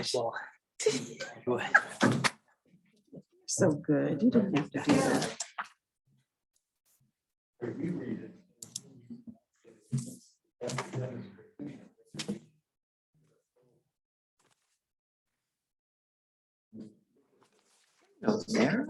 So good. You didn't have to do that. Go there.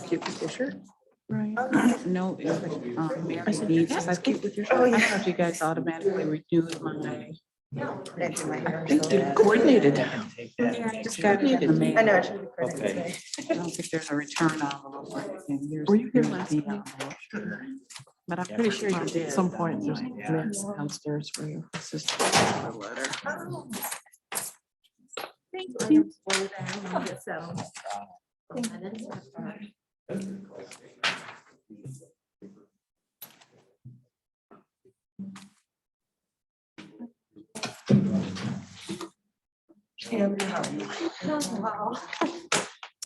Cute with your shirt. Right. No, Mary I said, needs, yes, that's cute with your shirt. Oh, I yeah. don't know if you guys automatically renewed my. I think you coordinated. Yeah, I just got it in the mail. I know, I should have recorded Okay. today. I don't think there's a return envelope or anything. Yours- Were you here yours last be week? on there. But I'm pretty sure you did. At some point, there's minutes downstairs for you. Sister, a letter. Thank you.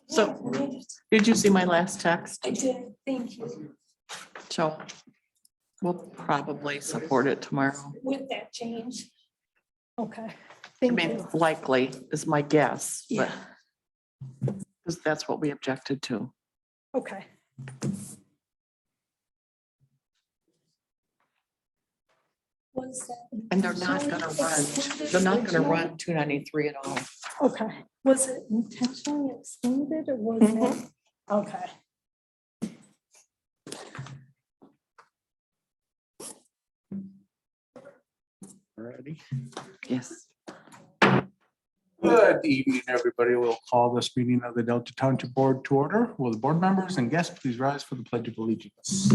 So, did you see my last text? I did, thank you. So we'll probably support it tomorrow. With that change. Okay, I thank mean, you. likely is my guess, but Yeah, because that's what we objected to. okay. Was that? And they're not gonna run, they're not gonna run 293 at all. Okay, was it intentionally excluded or was it? Okay. Alrighty. Yes. Good evening, everybody. We'll call this meeting of the Delta Township Board to order. Will the board members and guests please rise for the Pledge of Allegiance?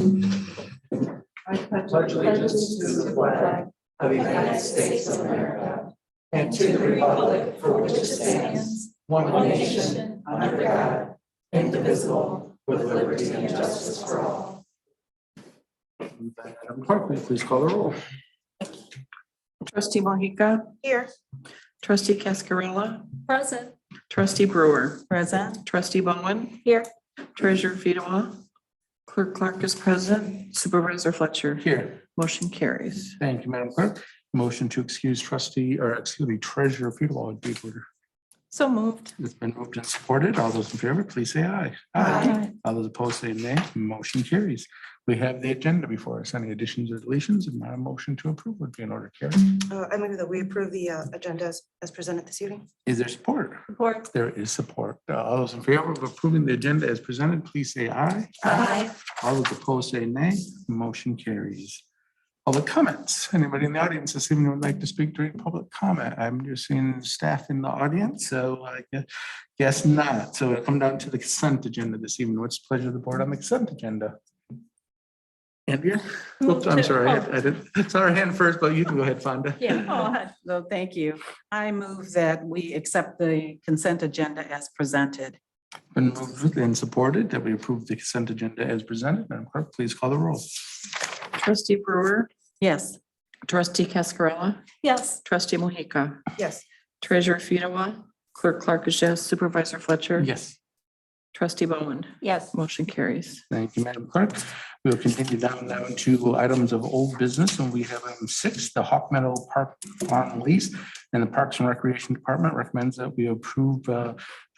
Pledge allegiance to the flag of the United States of America and to the republic for which it stands, one nation, under God, indivisible, with liberty and justice for all. Madam Clerk, will you please call the roll? Trustee Mohica, Here. trustee Cascarilla, Present. trustee Brewer, Present. trustee Bowen, Here. treasurer Fedowa, clerk Clark is present, supervisor Fletcher. Here. Motion carries. Thank you, Madam Clerk. Motion to excuse trustee, or excuse me, treasurer Feudal would be in order. So moved. It's been moved and supported. All those in favor, please say aye. Aye. All those opposed say nay. Motion carries. We have the agenda before us. Any additions or deletions? And not a motion to approve would be in order. Carrie, I move that we approve the agenda as presented this evening. is there support? Support. There is support. All those in favor of approving the agenda as presented, please say aye. Aye. All those opposed say nay. Motion carries. Public comments. Anybody in the audience this evening would like to speak during public comment? I'm just seeing staff in the audience, so I guess not. So we'll come down to the consent agenda this evening. What's the pleasure of the board on the consent agenda? Andrea? Oops, I'm sorry. I did. It's our hand first, but you can go ahead, Fonda. Yeah, so thank you. I move that we accept the consent agenda as presented. Been moved and supported that we approve the consent agenda as presented. Madam Clerk, please call the roll. Trustee Brewer, Yes. trustee Cascarilla, Yes. trustee Mohica, Yes. treasurer Fedowa, clerk Clark is yes, supervisor Fletcher. Yes. Trustee Bowen, Yes. motion carries. Thank you, Madam Clerk. We will continue down now to items of old business, and we have item 6, the Hawk Meadow Park Farm lease. And the Parks and Recreation Department recommends that we approve the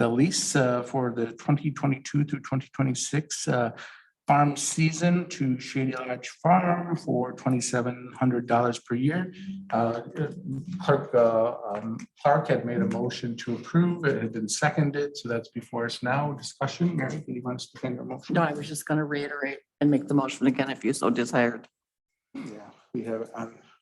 lease for the 2022 through 2026 farm season to Shady Lodge Farm for $2,700 per year. Clerk Clark had made a motion to approve. It had been seconded, so that's before us now. Discussion. Mary, do you want us to defend your motion? No, I was just gonna reiterate and make the motion again if you so desired. Yeah, we have,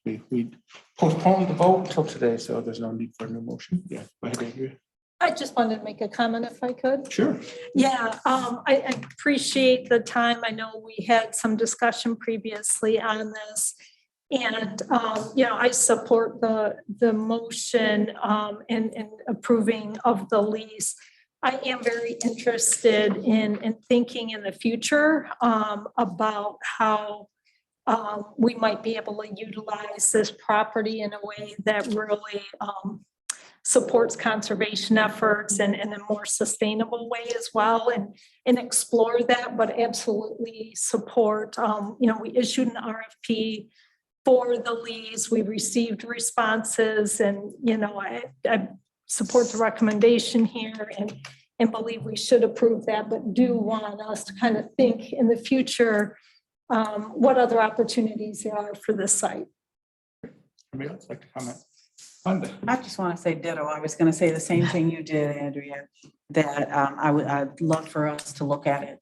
we postponed the vote until today, so there's no need for a new motion. Yeah, go ahead, Andrea. I just wanted to make a comment if I could. Sure. Yeah, I appreciate the time. I know we had some discussion previously on this. And, I support the motion in approving of the lease. I am very interested in thinking in the future about how we might be able to utilize this property in a way that really supports conservation efforts and in a more sustainable way as well, and explore that, but absolutely support. We issued an RFP for the lease. We received responses, and I support the recommendation here and believe we should approve that, but do want us to kind of think in the future what other opportunities there are for this site. Anybody else like to comment? I just want to say ditto. I was going to say the same thing you did, Andrea, that I'd love for us to look at it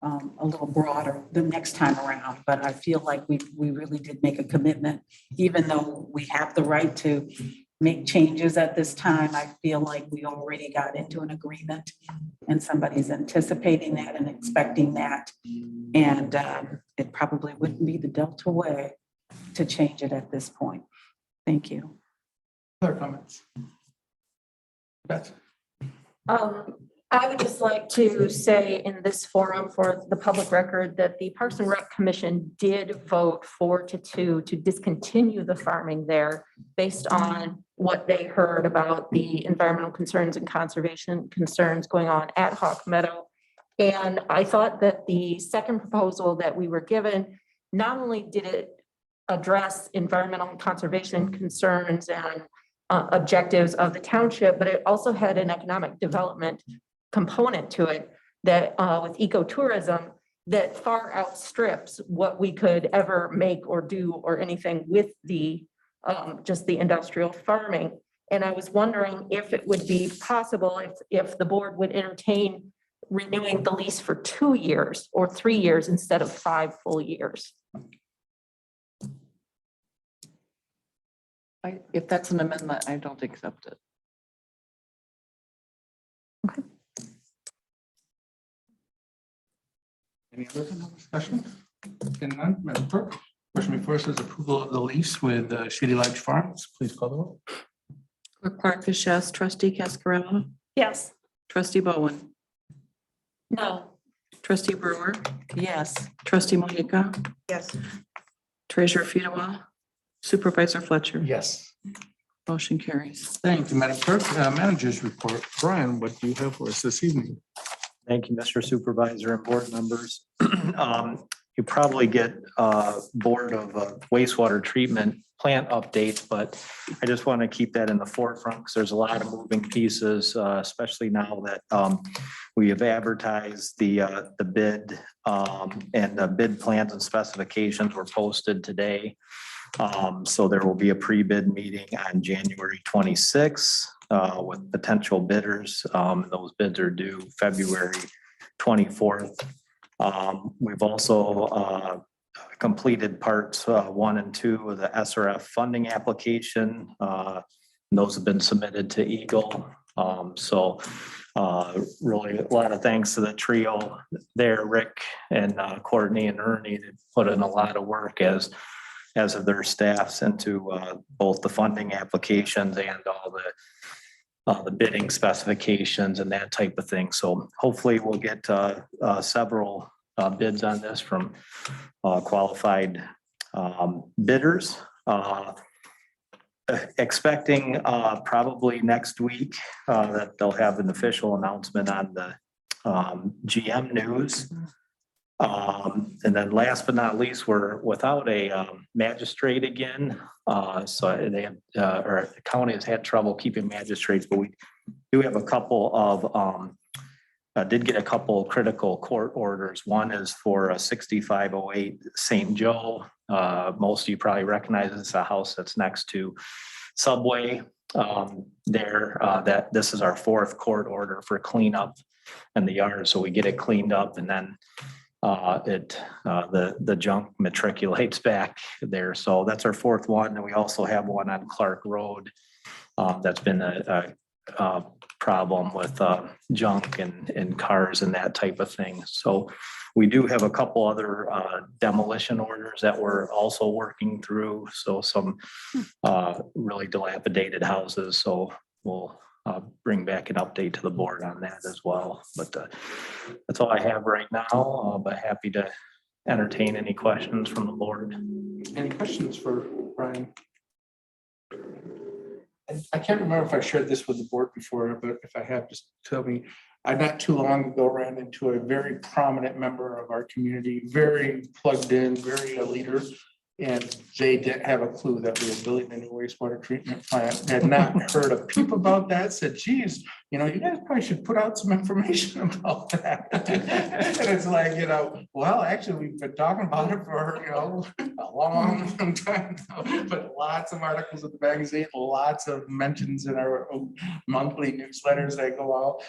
a little broader the next time around. But I feel like we really did make a commitment, even though we have the right to make changes at this time. I feel like we already got into an agreement and somebody's anticipating that and expecting that. And it probably wouldn't be the Delta way to change it at this point. Thank you. Other comments? Beth? I would just like to say in this forum for the public record that the Parks and Rec Commission did vote 4-2 to discontinue the farming there based on what they heard about the environmental concerns and conservation concerns going on at Hawk Meadow. And I thought that the second proposal that we were given, not only did it address environmental and conservation concerns and objectives of the township, but it also had an economic development component to it that with ecotourism that far outstrips what we could ever make or do or anything with the just the industrial farming. And I was wondering if it would be possible if the board would entertain renewing the lease for 2 years or 3 years instead of 5 full years. If that's an amendment, I don't accept it. Any other discussion? Seeing none, Madam Clerk. Question before us is approval of the lease with Shady Lodge Farms. Please call the roll. Clerk Clark, yes. Trustee Cascarella, Yes. trustee Bowen, No. trustee Brewer, Yes. trustee Monica, Yes. treasurer Fedewa, supervisor Fletcher. Yes. Motion carries. Thank you, Madam Clerk. Managers report. Brian, what do you have for us this evening? Thank you, Mr. Supervisor and board members. You probably get bored of wastewater treatment plant updates, but I just want to keep that in the forefront because there's a lot of moving pieces, especially now that we have advertised the bid and the bid plans and specifications were posted today. So there will be a pre-bid meeting on January 26th with potential bidders. Those bids are due February 24th. We've also completed parts 1 and 2 of the SRF funding application. Those have been submitted to Eagle. Really a lot of thanks to the trio there, Rick and Courtney and Ernie. They put in a lot of work as of their staffs into both the funding applications and all the bidding specifications and that type of thing. So hopefully we'll get several bids on this from qualified bidders. Expecting probably next week that they'll have an official announcement on the GM news. And then last but not least, we're without a magistrate again. So they have, or the county has had trouble keeping magistrates, but we do have a couple of, did get a couple critical court orders. One is for 6508 St. Joe. Most of you probably recognize it's a house that's next to Subway there. That this is our 4th court order for cleanup in the yard. So we get it cleaned up and then the junk matriculates back there. So that's our 4th one. And we also have one on Clark Road. That's been a problem with junk and cars and that type of thing. So we do have a couple other demolition orders that we're also working through. So some really dilapidated houses. So we'll bring back an update to the board on that as well. But that's all I have right now, but happy to entertain any questions from the board. Any questions for Brian? I can't remember if I shared this with the board before, but if I have, just tell me. I not too long ago ran into a very prominent member of our community, very plugged in, very a leader. And they didn't have a clue that we were building a new wastewater treatment plant. Had not heard a peep about that. Said, geez, you guys probably should put out some information about that. And it's like, well, actually, we've been talking about it for, a long time now. But lots of articles in the magazine, lots of mentions in our monthly newsletters that go out.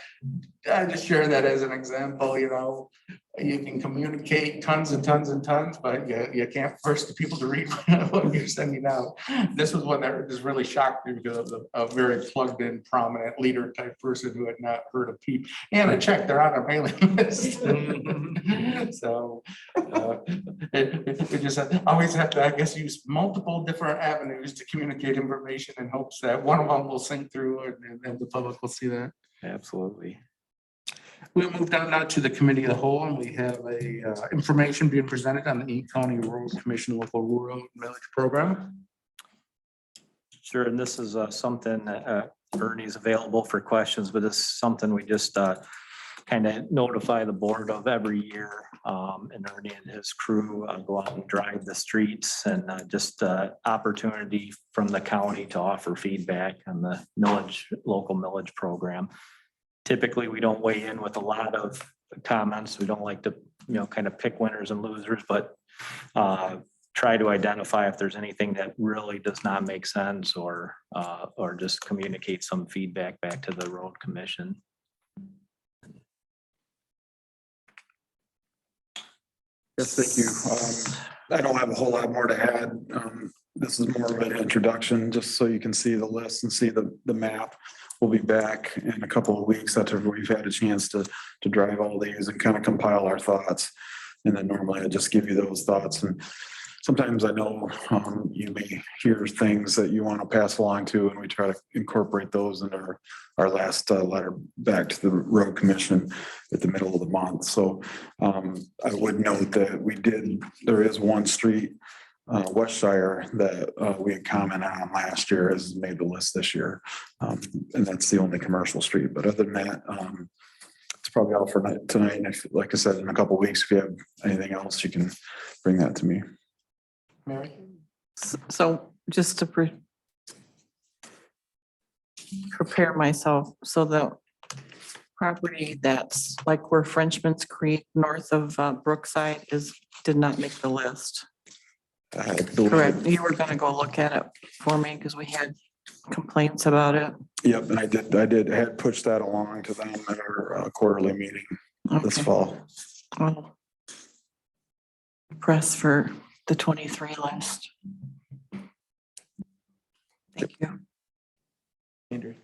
I just share that as an example, you can communicate tons and tons and tons, but you can't force the people to read what you're sending out. This was one that just really shocked me because of a very plugged in, prominent leader type person who had not heard a peep. And I checked, they're on our mailing list. So it just always have to, I guess, use multiple different avenues to communicate information in hopes that one of them will sink through and the public will see that. Absolutely. We'll move down now to the committee of the whole, and we have a information being presented on the Eaton County Road Commission Local Rural Millage Program. Sure, and this is something that Ernie's available for questions, but this is something we just kind of notify the board of every year. And Ernie and his crew go out and drive the streets, and just opportunity from the county to offer feedback on the local millage program. Typically, we don't weigh in with a lot of comments. We don't like to, kind of pick winners and losers, but try to identify if there's anything that really does not make sense, or just communicate some feedback back to the road commission. Yes, thank you. I don't have a whole lot more to add. This is more of an introduction, just so you can see the list and see the map. We'll be back in a couple of weeks after we've had a chance to drive all these and kind of compile our thoughts. And then normally I just give you those thoughts. And sometimes I know you may hear things that you want to pass along to, and we try to incorporate those in our last letter back to the road commission at the middle of the month. So I would note that there is one street, Westshire, that we had commented on last year, has made the list this year. And that's the only commercial street. But other than that, it's probably all for tonight. And if, like I said, in a couple of weeks, if you have anything else, you can bring that to me. Mary? So just to prepare myself, so the property that's like where Frenchman's Creek north of Brookside did not make the list. Correct. You were gonna go look at it for me because we had complaints about it. Yep, and I had pushed that along to them at our quarterly meeting this Okay. fall. Well, press for the 23 list. Thank you. Andrew?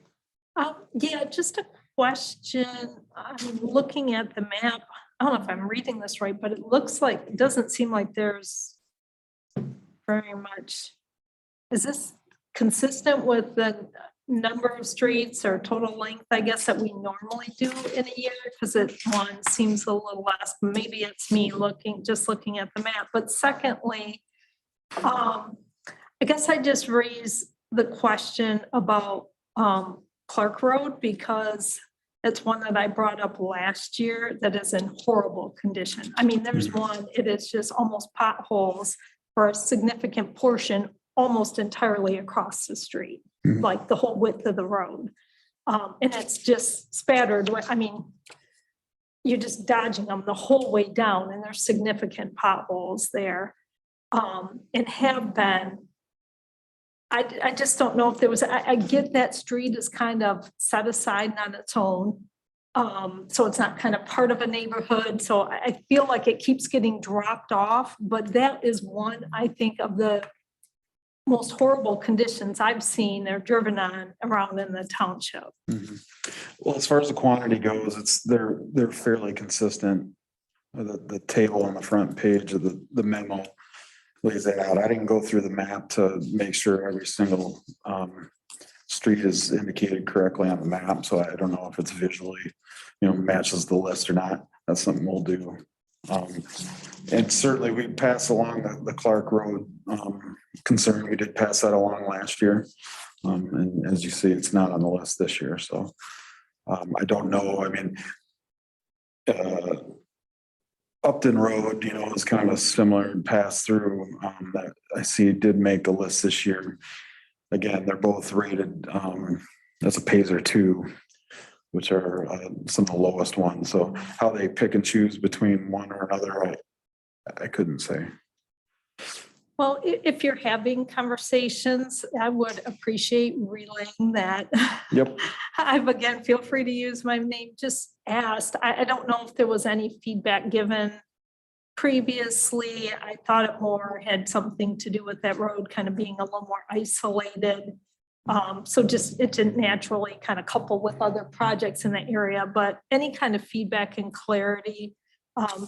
Yeah, just a question. I'm looking at the map. I don't know if I'm reading this right, but it looks like, it doesn't seem like there's very much. Is this consistent with the number of streets or total length, I guess, that we normally do in a year? Because one seems a little less. Maybe it's me just looking at the map. But secondly, I guess I just raise the question about Clark Road, because it's one that I brought up last year that is in horrible condition. I mean, there's one, it is just almost potholes for a significant portion, almost entirely across the street, like the whole width of the road. And it's just spattered. I mean, you're just dodging them the whole way down, and there's significant potholes there. And have been. I just don't know if there was, I get that street is kind of set aside on its own. So it's not kind of part of a neighborhood. So I feel like it keeps getting dropped off, but that is one, I think, of the most horrible conditions I've seen or driven on around in the township. Well, as far as the quantity goes, they're fairly consistent. The table on the front page of the memo lays that out. I didn't go through the map to make sure every single street is indicated correctly on the map. So I don't know if it's visually, matches the list or not. That's something we'll do And certainly we pass along the Clark Road concern. We did pass that along last year. And as you see, it's not on the list this year, so I don't know. I mean, Upton Road, you know, is kind of a similar pass through that I see did make the list this year. Again, they're both rated as a Pacer 2, which are some of the lowest ones. So how they pick and choose between one or another, I couldn't say. Well, if you're having conversations, I would appreciate relaying that. Yep. I've, again, feel free to use my name, just asked. I don't know if there was any feedback given previously. I thought it more had something to do with that road kind of being a little more isolated. So just, it didn't naturally kind of couple with other projects in the area, but any kind of feedback and clarity,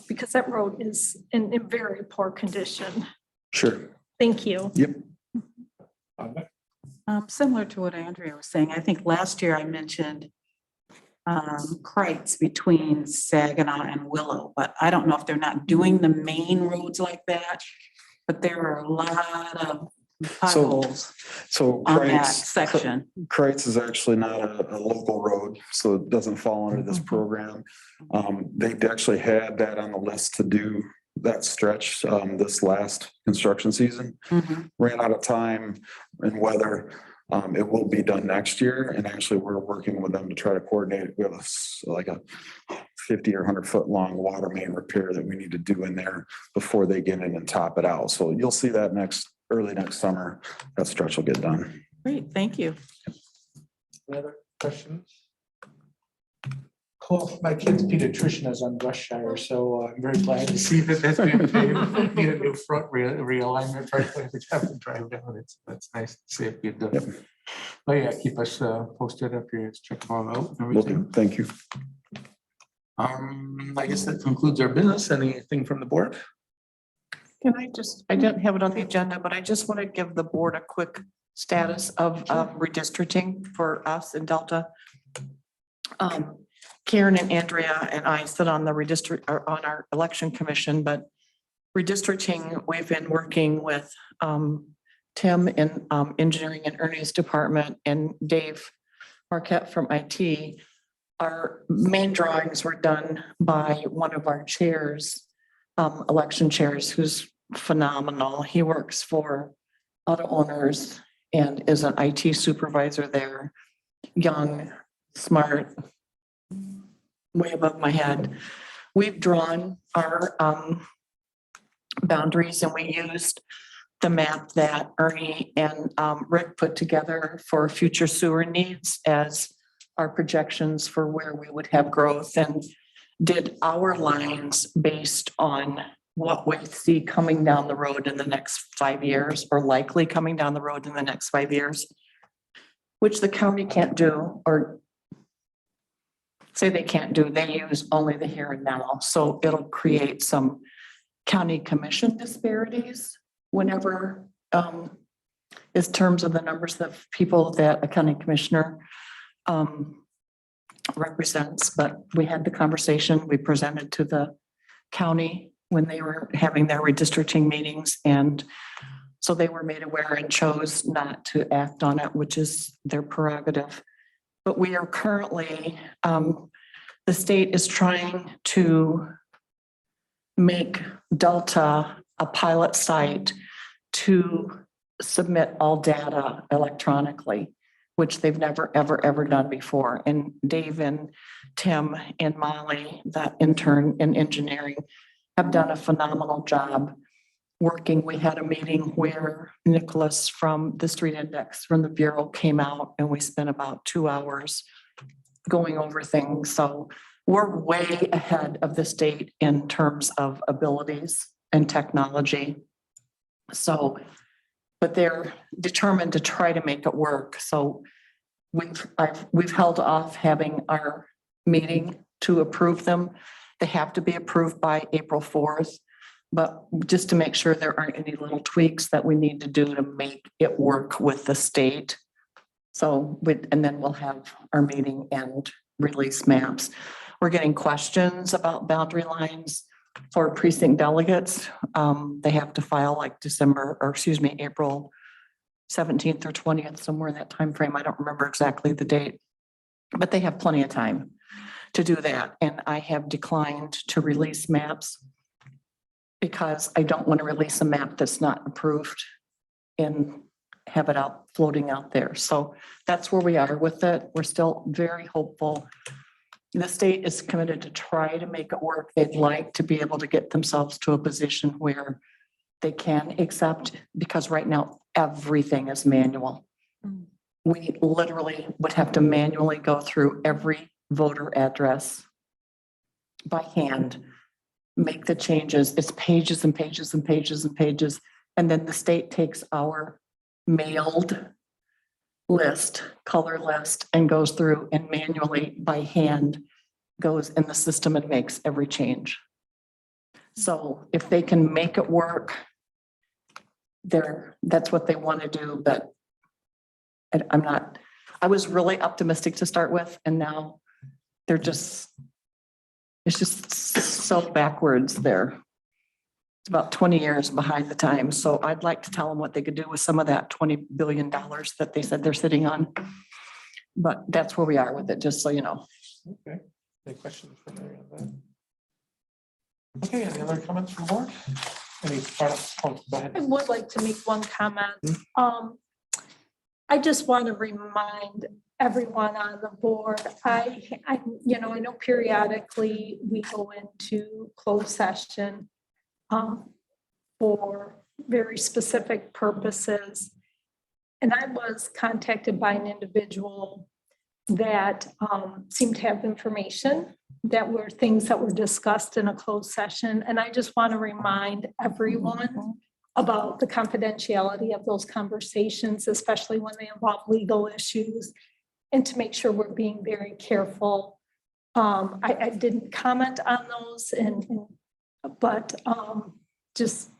because that road is in very poor condition. Sure. Thank you. Yep. Similar to what Andrea was saying, I think last year I mentioned Kreitz between Saginaw and Willow, but I don't know if they're not doing the main roads like that, but there are a lot of potholes So on that Kreitz, section. Kreitz is actually not a local road, so it doesn't fall under this program. They actually had that on the list to do that stretch this last construction season. Ran out of time and weather. It will be done next year, and actually we're working with them to try to coordinate. We have like a 50 or 100-foot long water main repair that we need to do in there before they get in and top it out. So you'll see that early next summer. That stretch will get done. Great, thank you. Any other questions? Cool. My kid's pediatrician is on Rushshire, so I'm very glad to see that that's been paved. Need a new front realignment right every time we drive down it. So that's nice to see it get done. But yeah, keep us posted up here. Check them all out. and Will do. everything. Thank you. I guess that concludes our business. Anything from the board? Can I didn't have it on the agenda, but I just want to give the board a quick status of redistricting for us in Delta. Karen and Andrea and I sit on the on our election commission, but redistricting, we've been working with Tim in engineering and Ernie's department and Dave Marquette from IT. Our main drawings were done by one of our chairs, election chairs, who's phenomenal. He works for auto owners and is an IT supervisor there. Young, smart, way above my head. We've drawn our boundaries, and we used the map that Ernie and Rick put together for future sewer needs as our projections for where we would have growth, and did our lines based on what we see coming down the road in the next 5 years, or likely coming down the road in the next 5 years, which the county can't do, or say they can't do. They use only the here and now. So it'll create some county commission disparities whenever is terms of the numbers of people that a county commissioner represents. But we had the conversation, we presented to the county when they were having their redistricting meetings, and so they were made aware and chose not to act on it, which is their prerogative. But we are currently, the state is trying to make Delta a pilot site to submit all data electronically, which they've never, ever done before. And Dave and Tim and Molly, that intern in engineering, have done a phenomenal job working. We had a meeting where Nicholas from the Street Index from the Bureau came out, and we spent about 2 hours going over things. So we're way ahead of the state in terms of abilities and technology. So, but they're determined to try to make it work. So we've held off having our meeting to approve them. They have to be approved by April 4th. But just to make sure there aren't any little tweaks that we need to do to make it work with the state. So, and then we'll have our meeting and release maps. We're getting questions about boundary lines. for precinct delegates. They have to file like April 17th or 20th, somewhere in that time frame. I don't remember exactly the date, but they have plenty of time to do that. And I have declined to release maps because I don't want to release a map that's not approved and have it out floating out there. So that's where we are with it. We're still very hopeful. The state is committed to try to make it work. They'd like to be able to get themselves to a position where they can accept, because right now everything is manual. We literally would have to manually go through every voter address by hand, make the changes. It's pages and pages and pages and pages. And then the state takes our mailed list, color list, and goes through and manually by hand goes in the system and makes every change. So if they can make it work, that's what they want to do. But I was really optimistic to start with, and now it's just so backwards there. It's about 20 years behind the times. So I'd like to tell them what they could do with some of that $20 billion that they said they're sitting on. But that's where we are with it, just so you know. Okay, any questions for Mary on that? Okay, any other comments from the board? Any final, go ahead. I would like to make one comment. I just want to remind everyone on the board, I know periodically we go into closed session for very specific purposes. And I was contacted by an individual that seemed to have information that were things that were discussed in a closed session. And I just want to remind everyone about the confidentiality of those conversations, especially when they involve legal issues, and to make sure we're being very careful. I didn't comment on those, but just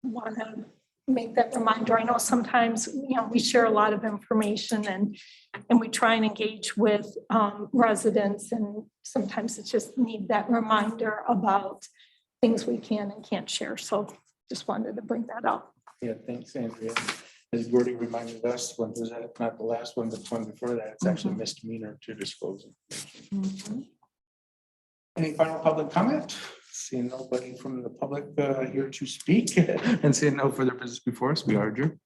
want to make that reminder. I know sometimes, we share a lot of information and we try and engage with residents, and sometimes it's just need that reminder about things we can and can't share. So just wanted to bring that up. Yeah, thanks, Andrea. As Gordy reminded us, when was that, not the last one, but the one before that, it's actually a misdemeanor to disclose information. Any final public comment? Seeing nobody from the public here to speak and seeing no further business before us, we are adjourned.